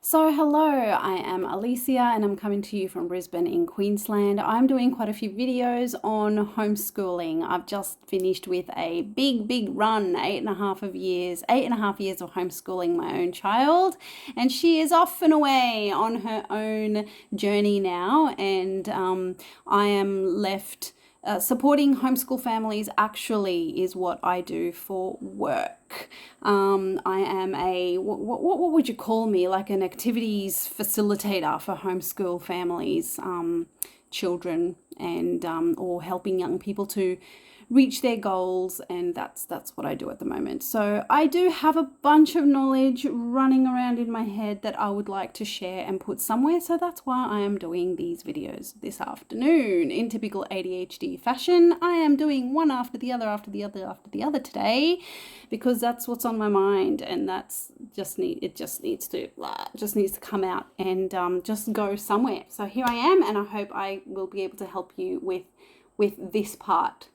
So hello, I am Alicia and I'm coming to you from Brisbane in Queensland. I'm doing quite a few videos on homeschooling. I've just finished with a big run, 8.5 years of homeschooling my own child, and she is off and away on her own journey now, and I am left supporting homeschool families actually is what I do for work. I am what would you call me? Like an activities facilitator for homeschool families, children, and or helping young people to reach their goals, and that's what I do at the moment. So I do have a bunch of knowledge running around in my head that I would like to share and put somewhere, so that's why I am doing these videos this afternoon. In typical ADHD fashion, I am doing one after the other today, because that's what's on my mind, and that's just needs to come out and just go somewhere. So here I am, and I hope I will be able to help you with this part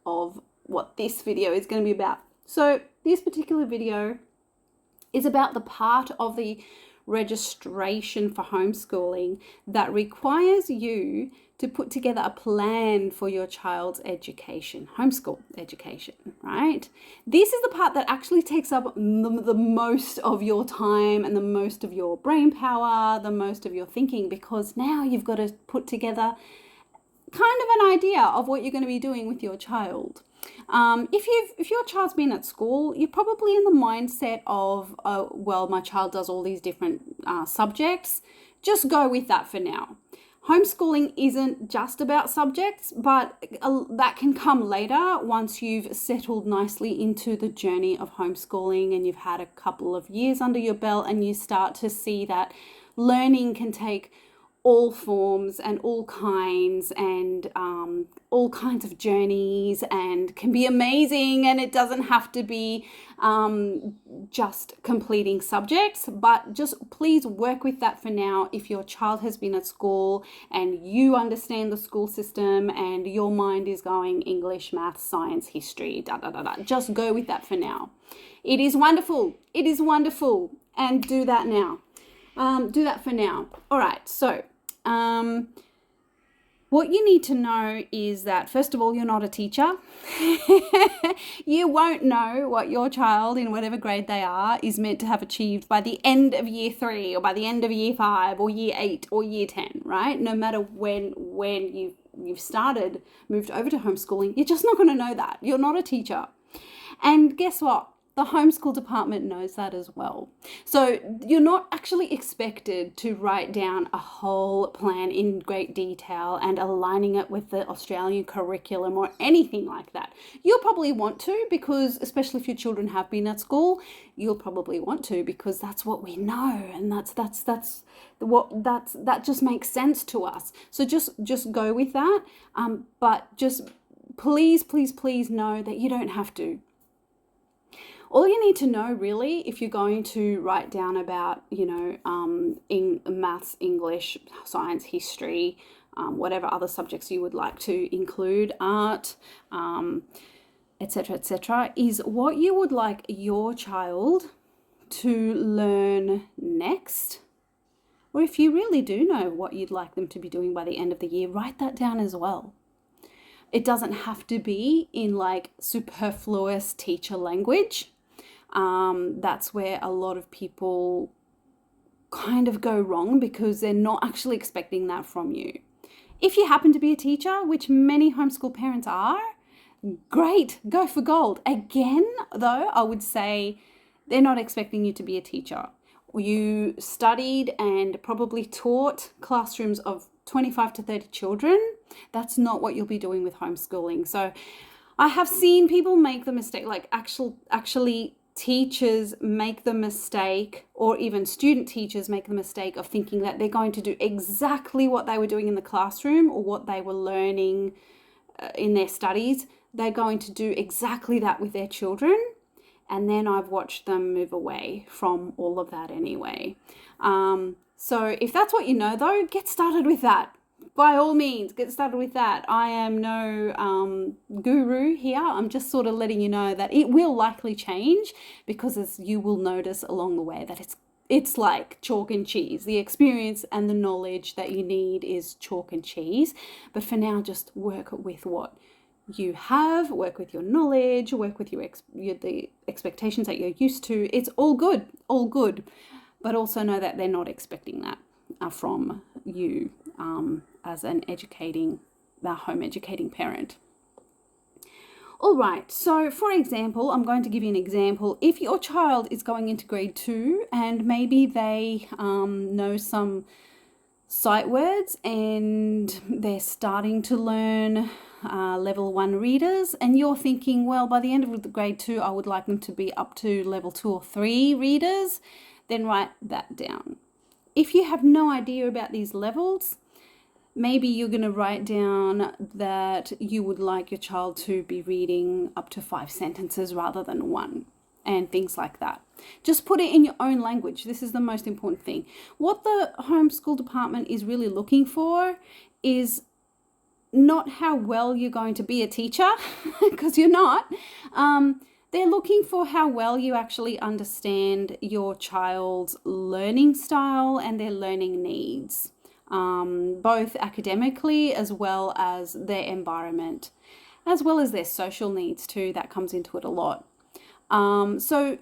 of what this video is going to be about. So this particular video is about the part of the registration for homeschooling that requires you to put together a plan for your child's education, homeschool education, right? This is the part that actually takes up the most of your time and the most of your brain power, the most of your thinking, because now you've got to put together kind of an idea of what you're going to be doing with your child. If your child's been at school, you're probably in the mindset of, well, my child does all these different subjects. Just go with that for now. Homeschooling isn't just about subjects, but that can come later once you've settled nicely into the journey of homeschooling and you've had a couple of years under your belt, and you start to see that learning can take all forms and all kinds, and all kinds of journeys, and can be amazing, and it doesn't have to be just completing subjects. But just please work with that for now. If your child has been at school and you understand the school system and your mind is going English, math, science, history, just go with that for now. It is wonderful, and do that now. Do that for now. All right, so what you need to know is that, first of all, you're not a teacher. You won't know what your child, in whatever grade they are, is meant to have achieved by the end of year 3 or by the end of year 5 or year 8 or year 10, right? No matter when you've moved over to homeschooling, you're just not going to know that. You're not a teacher. And guess what? The homeschool department knows that as well. So you're not actually expected to write down a whole plan in great detail and aligning it with the Australian curriculum or anything like that. You'll probably want to, because especially if your children have been at school, you'll probably want to, because that's what we know, and that just makes sense to us. So just go with that. But just please know that you don't have to. All you need to know, really, if you're going to write down about, in maths, English, science, history, whatever other subjects you would like to include, art, etc., is what you would like your child to learn next. Or if you really do know what you'd like them to be doing by the end of the year, write that down as well. It doesn't have to be in like superfluous teacher language. That's where a lot of people kind of go wrong, because they're not actually expecting that from you. If you happen to be a teacher, which many homeschool parents are, great, go for gold. Again, though, I would say they're not expecting you to be a teacher. You studied and probably taught classrooms of 25 to 30 children. That's not what you'll be doing with homeschooling. So I have seen people make the mistake, like actually teachers make the mistake, or even student teachers make the mistake of thinking that they're going to do exactly what they were doing in the classroom or what they were learning in their studies. They're going to do exactly that with their children. And then I've watched them move away from all of that anyway. So if that's what you know, though, get started with that. By all means, get started with that. I am no guru here. I'm just sort of letting you know that it will likely change, because as you will notice along the way, that it's it's like chalk and cheese. The experience and the knowledge that you need is chalk and cheese. But for now, just work with what you have, work with your knowledge, work with the expectations that you're used to. It's all good, all good. But also know that they're not expecting that from you as a home educating parent. All right, so for example, I'm going to give you an example. If your child is going into grade 2 and maybe they know some sight words and they're starting to learn level 1 readers, and you're thinking, well, by the end of the grade 2, I would like them to be up to level 2 or 3 readers, then write that down. If you have no idea about these levels, maybe you're going to write down that you would like your child to be reading up to 5 sentences rather than 1, and things like that. Just put it in your own language. This is the most important thing. What the homeschool department is really looking for is not how well you're going to be a teacher, because you're not. They're looking for how well you actually understand your child's learning style and their learning needs. Both academically as well as their environment, as well as their social needs too. That comes into it a lot. So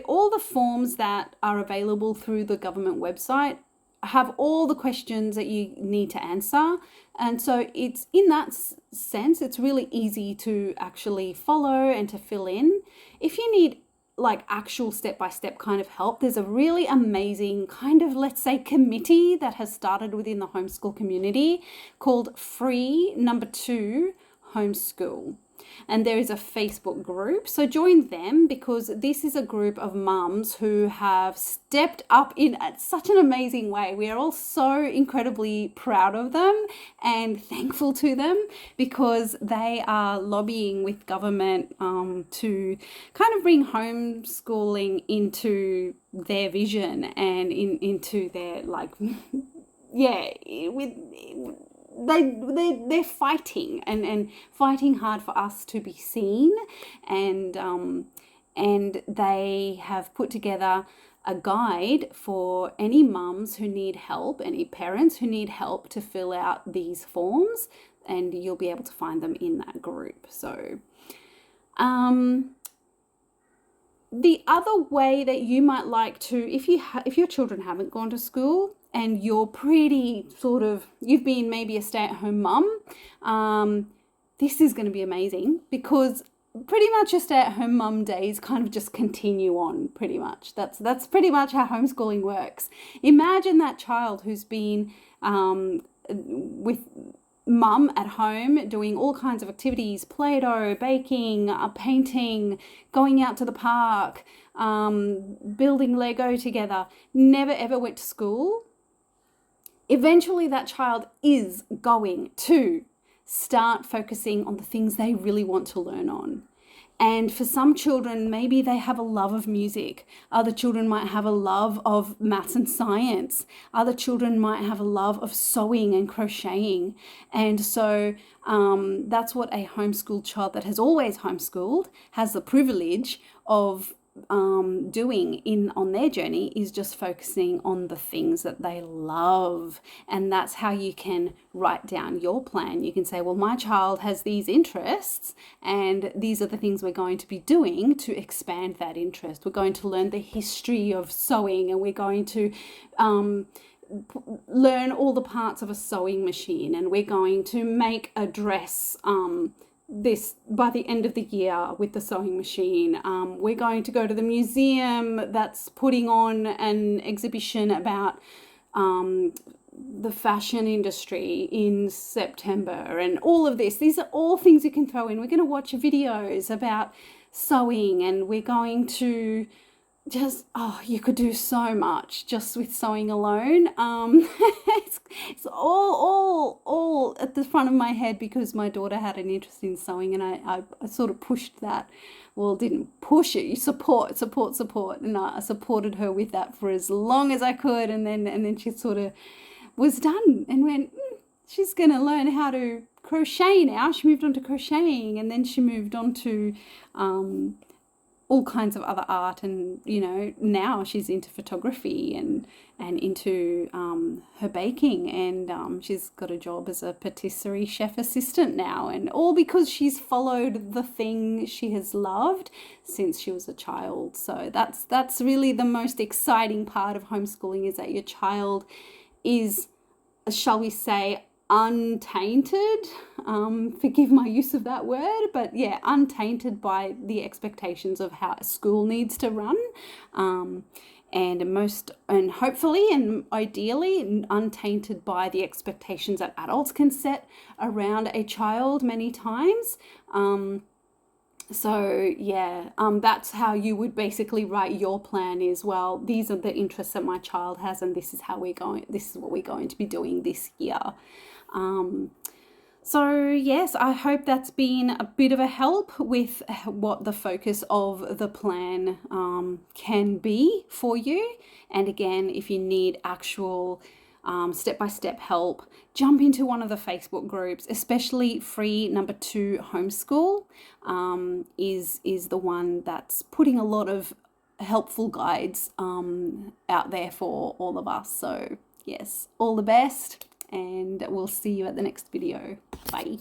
all the forms that are available through the government website have all the questions that you need to answer. And so it's in that sense, it's really easy to actually follow and to fill in. If you need like actual step-by-step kind of help, there's a really amazing kind of, let's say, committee that has started within the homeschool community called Free Number 2 Homeschool. And there is a Facebook group, so join them, because this is a group of mums who have stepped up in such an amazing way. We are all so incredibly proud of them and thankful to them, because they are lobbying with government to kind of bring homeschooling into their vision and into their they're fighting and fighting hard for us to be seen, and they have put together a guide for any mums who need help, any parents who need help to fill out these forms, and you'll be able to find them in that group. So the other way that you might like to, if your children haven't gone to school and you're pretty you've been maybe a stay-at-home mum, this is going to be amazing, because pretty much your stay-at-home mum days kind of just continue on pretty much. That's pretty much how homeschooling works. Imagine that child who's been with mum at home doing all kinds of activities, Play-Doh, baking, painting, going out to the park, building Lego together, never ever went to school. Eventually that child is going to start focusing on the things they really want to learn on. And for some children, maybe they have a love of music. Other children might have a love of maths and science. Other children might have a love of sewing and crocheting. And so that's what a homeschooled child that has always homeschooled has the privilege of doing on their journey, is just focusing on the things that they love. And that's how you can write down your plan. You can say, well, my child has these interests and these are the things we're going to be doing to expand that interest. We're going to learn the history of sewing, and we're going to learn all the parts of a sewing machine, and we're going to make a dress this by the end of the year with the sewing machine. We're going to go to the museum that's putting on an exhibition about the fashion industry in September, and all of this. These are all things you can throw in. We're going to watch videos about sewing, and we're going to you could do so much just with sewing alone. It's all at the front of my head because my daughter had an interest in sewing, and I sort of pushed that. Well, didn't push it. You support, and I supported her with that for as long as I could, and then she sort of was done and went, she's going to learn how to crochet now. She moved on to crocheting, and then she moved on to all kinds of other art, and now she's into photography and into her baking, and she's got a job as a patisserie chef assistant now, and all because she's followed the thing she has loved since she was a child. So that's really the most exciting part of homeschooling, is that your child is, shall we say, untainted, forgive my use of that word, but yeah, untainted by the expectations of how a school needs to run, and hopefully and ideally untainted by the expectations that adults can set around a child many times. So yeah, that's how you would basically write your plan, is, well, these are the interests that my child has, and this is what we're going to be doing this year. So yes, I hope that's been a bit of a help with what the focus of the plan can be for you. And again, if you need actual step-by-step help, jump into one of the Facebook groups, especially free number 2 homeschool is the one that's putting a lot of helpful guides out there for all of us. So yes, all the best, and we'll see you at the next video. Bye.